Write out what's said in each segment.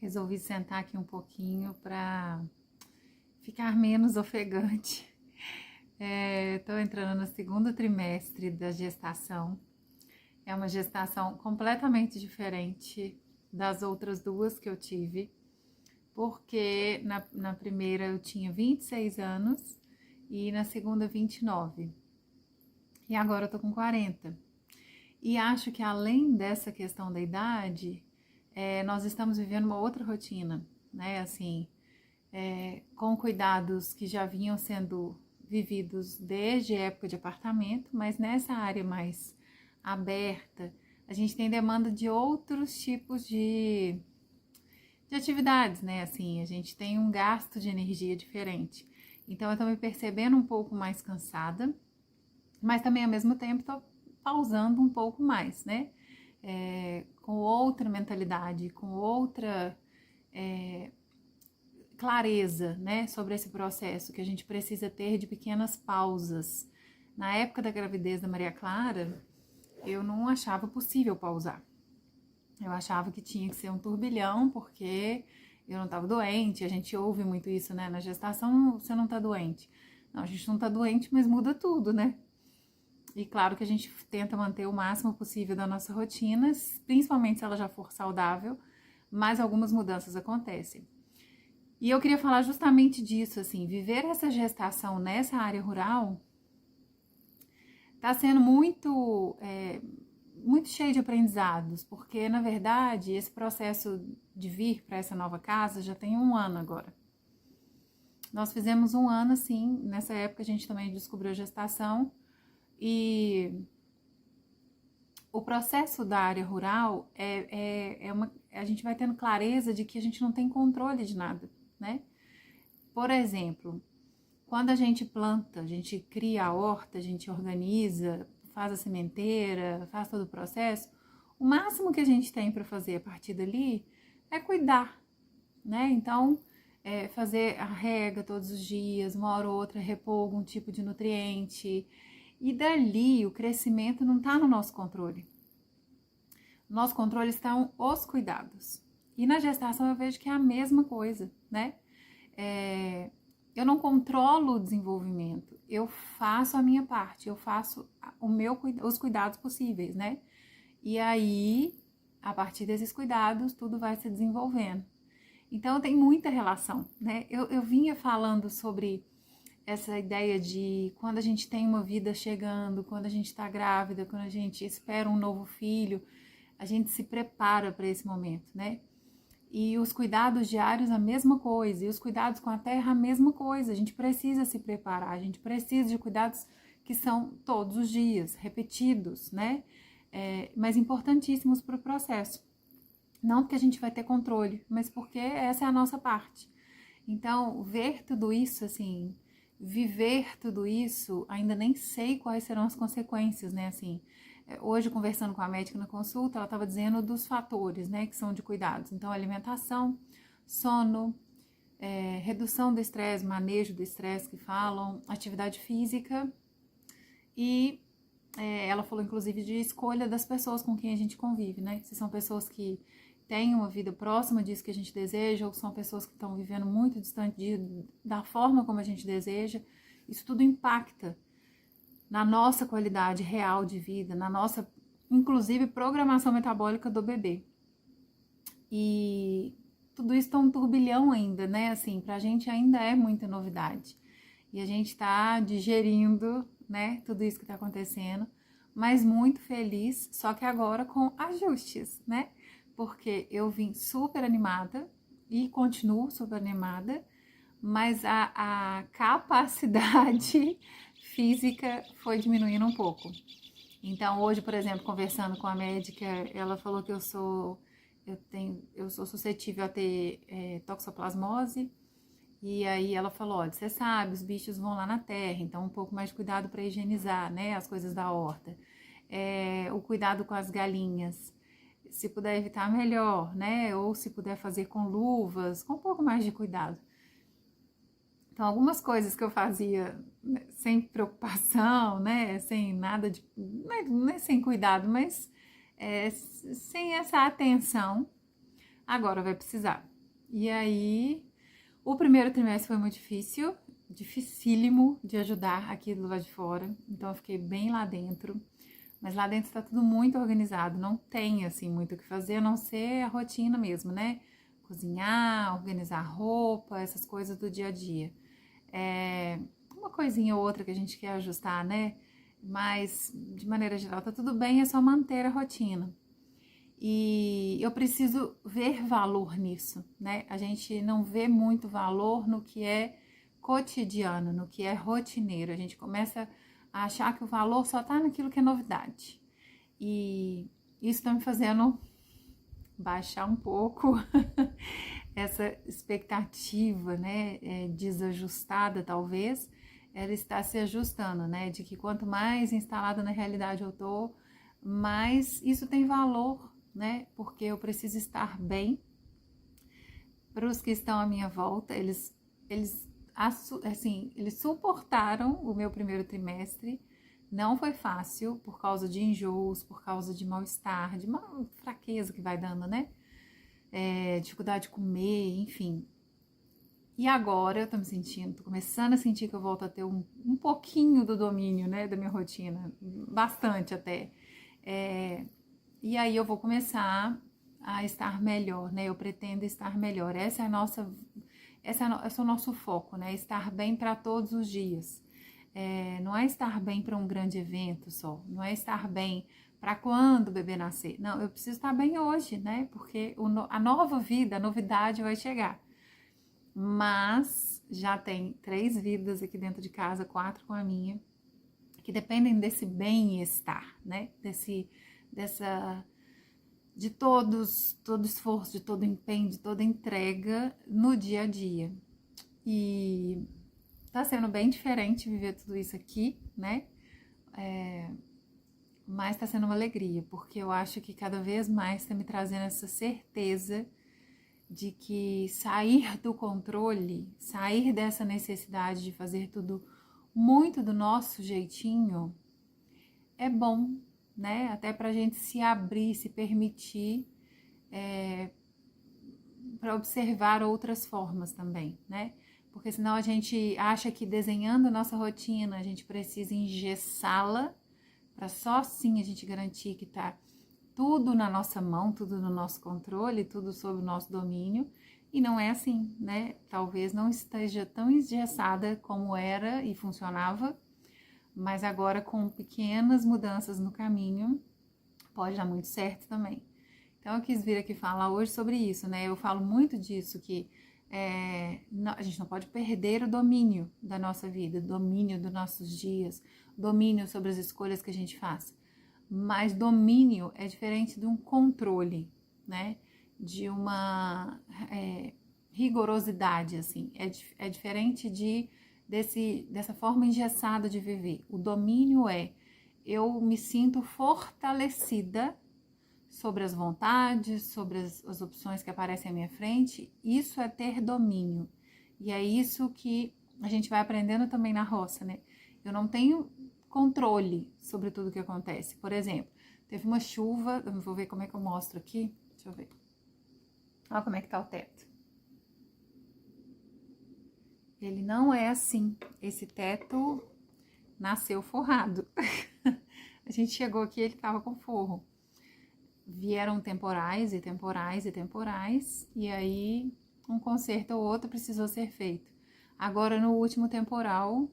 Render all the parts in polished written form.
Resolvi sentar aqui um pouquinho para ficar menos ofegante. Estou entrando no segundo trimestre da gestação. É uma gestação completamente diferente das outras duas que eu tive, porque na primeira eu tinha 26 anos e na segunda 29. E agora eu tô com 40. E acho que além dessa questão da idade, nós estamos vivendo uma outra rotina, né? Assim, com cuidados que já vinham sendo vividos desde a época de apartamento, mas nessa área mais aberta, a gente tem demanda de outros tipos de atividades, né? Assim, a gente tem um gasto de energia diferente. Então, eu tô me percebendo um pouco mais cansada, mas também ao mesmo tempo tô pausando um pouco mais, né? Com outra mentalidade, com outra clareza, né, sobre esse processo que a gente precisa ter de pequenas pausas. Na época da gravidez da Maria Clara, eu não achava possível pausar. Eu achava que tinha que ser um turbilhão, porque eu não estava doente. A gente ouve muito isso, né? Na gestação você não tá doente. Não, a gente não tá doente, mas muda tudo, né? E claro que a gente tenta manter o máximo possível da nossa rotina, principalmente se ela já for saudável, mas algumas mudanças acontecem. E eu queria falar justamente disso, assim, viver essa gestação nessa área rural tá sendo muito cheio de aprendizados, porque na verdade esse processo de vir para essa nova casa já tem 1 ano agora. Nós fizemos 1 ano, assim, nessa época a gente também descobriu a gestação e o processo da área rural a gente vai tendo clareza de que a gente não tem controle de nada, né? Por exemplo, quando a gente planta, a gente cria a horta, a gente organiza, faz a sementeira, faz todo o processo, o máximo que a gente tem para fazer a partir dali é cuidar, né? Então, fazer a rega todos os dias, uma hora ou outra repor algum tipo de nutriente. E dali o crescimento não está no nosso controle. No nosso controle estão os cuidados. E na gestação eu vejo que é a mesma coisa, né? Eu não controlo o desenvolvimento, eu faço a minha parte, eu faço os cuidados possíveis, né? E aí, a partir desses cuidados, tudo vai se desenvolvendo. Então, tem muita relação, né? Eu vinha falando sobre essa ideia de quando a gente tem uma vida chegando, quando a gente está grávida, quando a gente espera um novo filho, a gente se prepara para esse momento, né? E os cuidados diários a mesma coisa, e os cuidados com a terra a mesma coisa. A gente precisa se preparar, a gente precisa de cuidados que são todos os dias, repetidos, né? Mas importantíssimos para o processo. Não porque a gente vai ter controle, mas porque essa é a nossa parte. Então, ver tudo isso, assim, viver tudo isso, ainda nem sei quais serão as consequências, né? Assim, hoje, conversando com a médica na consulta, ela estava dizendo dos fatores, né, que são de cuidados. Então, alimentação, sono, redução do estresse, manejo do estresse que falam, atividade física e ela falou, inclusive, de escolha das pessoas com quem a gente convive, né? Se são pessoas que têm uma vida próxima disso que a gente deseja ou são pessoas que estão vivendo muito distante da forma como a gente deseja, isso tudo impacta na nossa qualidade real de vida, na nossa, inclusive, programação metabólica do bebê. E tudo isso tá um turbilhão ainda, né? Assim, pra gente ainda é muita novidade. E a gente tá digerindo, né, tudo isso que tá acontecendo, mas muito feliz, só que agora com ajustes, né? Porque eu vim super animada e continuo super animada, mas a capacidade física foi diminuindo um pouco. Então, hoje, por exemplo, conversando com a médica, ela falou que eu sou suscetível a ter toxoplasmose. E aí ela falou, olha, você sabe, os bichos vão lá na terra, então um pouco mais de cuidado para higienizar, né, as coisas da horta. O cuidado com as galinhas, se puder evitar, melhor, né, ou se puder fazer com luvas, com um pouco mais de cuidado. Então, algumas coisas que eu fazia, né, sem preocupação, né, sem nada de, não é sem cuidado, mas sem essa atenção, agora vai precisar. E aí, o primeiro trimestre foi muito difícil, dificílimo de ajudar aqui do lado de fora. Então, eu fiquei bem lá dentro. Mas lá dentro está tudo muito organizado, não tem, assim, muito o que fazer, a não ser a rotina mesmo, né? Cozinhar, organizar roupa, essas coisas do dia a dia. Uma coisinha ou outra que a gente quer ajustar, né? Mas, de maneira geral, tá tudo bem, é só manter a rotina. E eu preciso ver valor nisso, né? A gente não vê muito valor no que é cotidiano, no que é rotineiro. A gente começa a achar que o valor só tá naquilo que é novidade. E isso tá me fazendo baixar um pouco essa expectativa, né? Desajustada, talvez. Ela está se ajustando, né? De que quanto mais instalada na realidade eu tô, mais isso tem valor, né? Porque eu preciso estar bem para os que estão à minha volta. Eles suportaram o meu primeiro trimestre. Não foi fácil por causa de enjoos, por causa de mal-estar, de uma fraqueza que vai dando, né? Dificuldade de comer, enfim. E agora eu tô me sentindo, tô começando a sentir que eu volto a ter um pouquinho do domínio, né, da minha rotina, bastante até. E aí eu vou começar a estar melhor, né? Eu pretendo estar melhor. Esse é o nosso foco, né? Estar bem para todos os dias. Não é estar bem para um grande evento só, não é estar bem para quando o bebê nascer. Não, eu preciso estar bem hoje, né? Porque a nova vida, a novidade vai chegar. Mas já tem 3 vidas aqui dentro de casa, 4 com a minha, que dependem desse bem-estar, né? De todo esforço, de todo empenho, de toda entrega no dia a dia. E tá sendo bem diferente viver tudo isso aqui, né? Mas tá sendo uma alegria, porque eu acho que cada vez mais tá me trazendo essa certeza de que sair do controle, sair dessa necessidade de fazer tudo muito do nosso jeitinho, é bom, né? Até pra gente se abrir, se permitir para observar outras formas também, né? Porque senão a gente acha que desenhando a nossa rotina, a gente precisa engessá-la para só assim a gente garantir que tá tudo na nossa mão, tudo no nosso controle, tudo sob o nosso domínio. E não é assim, né? Talvez não esteja tão engessada como era e funcionava, mas agora com pequenas mudanças no caminho, pode dar muito certo também. Então eu quis vir aqui falar hoje sobre isso, né? Eu falo muito disso, que a gente não pode perder o domínio da nossa vida, domínio dos nossos dias, domínio sobre as escolhas que a gente faz. Mas domínio é diferente de um controle, né? De uma rigorosidade, assim. É diferente dessa forma engessada de viver. O domínio eu me sinto fortalecida sobre as vontades, sobre as opções que aparecem à minha frente. Isso é ter domínio. E é isso que a gente vai aprendendo também na roça, né? Eu não tenho controle sobre tudo que acontece. Por exemplo, teve uma chuva, eu vou ver como é que eu mostro aqui. Deixa eu ver. Olha como é que tá o teto. Ele não é assim. Esse teto nasceu forrado. A gente chegou aqui, ele tava com forro. Vieram temporais e temporais e temporais, e aí um conserto ou outro precisou ser feito. Agora, no último temporal,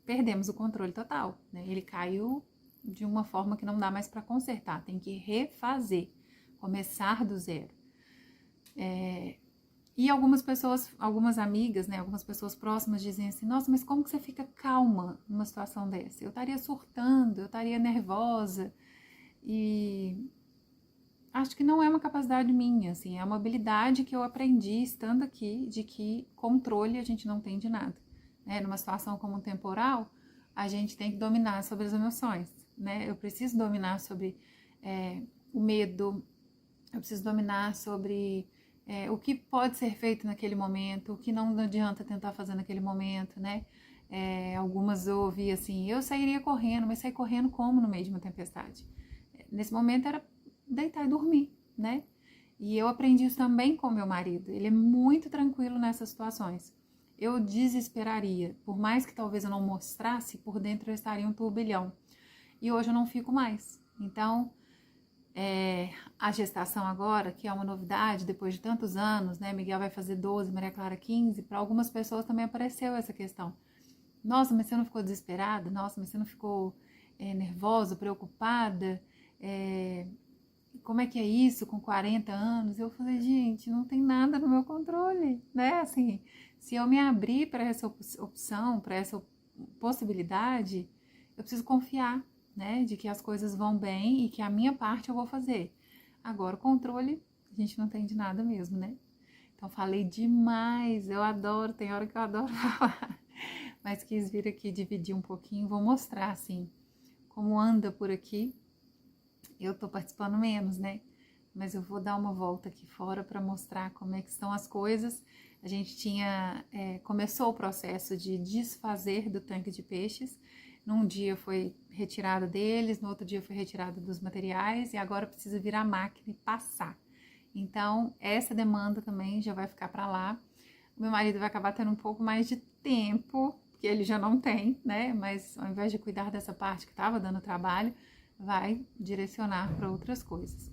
perdemos o controle total, né? Ele caiu de uma forma que não dá mais para consertar, tem que refazer, começar do zero. E algumas amigas, né, algumas pessoas próximas dizem assim, nossa, mas como que você fica calma numa situação dessa? Eu estaria surtando, eu estaria nervosa, e acho que não é uma capacidade minha, assim, é uma habilidade que eu aprendi estando aqui, de que controle a gente não tem de nada, né? Numa situação como um temporal, a gente tem que dominar sobre as emoções, né? Eu preciso dominar sobre o medo, eu preciso dominar sobre o que pode ser feito naquele momento, o que não adianta tentar fazer naquele momento, né? Algumas eu ouvi assim, eu sairia correndo, mas sair correndo como no meio de uma tempestade? Nesse momento era deitar e dormir, né? E eu aprendi isso também com meu marido. Ele é muito tranquilo nessas situações. Eu desesperaria. Por mais que talvez eu não mostrasse, por dentro eu estaria um turbilhão. E hoje eu não fico mais. Então, a gestação agora, que é uma novidade, depois de tantos anos, né? Miguel vai fazer 12, Maria Clara 15. Para algumas pessoas também apareceu essa questão. Nossa, mas você não ficou desesperada? Nossa, mas você não ficou nervosa, preocupada? Como é que é isso com 40 anos? Eu falei, gente, não tem nada no meu controle, né? Assim, se eu me abrir para essa opção, para essa possibilidade, eu preciso confiar, né? De que as coisas vão bem e que a minha parte eu vou fazer. Agora, o controle, a gente não tem de nada mesmo, né? Então, falei demais, eu adoro, tem hora que eu adoro falar. Mas quis vir aqui dividir um pouquinho, vou mostrar, assim, como anda por aqui. Eu tô participando menos, né? Mas eu vou dar uma volta aqui fora para mostrar como é que estão as coisas. A gente começou o processo de desfazer do tanque de peixes. Num dia foi retirada deles, no outro dia foi retirada dos materiais e agora precisa vir a máquina e passar. Então, essa demanda também já vai ficar para lá. O meu marido vai acabar tendo um pouco mais de tempo, que ele já não tem, né? Mas ao invés de cuidar dessa parte que estava dando trabalho, vai direcionar para outras coisas.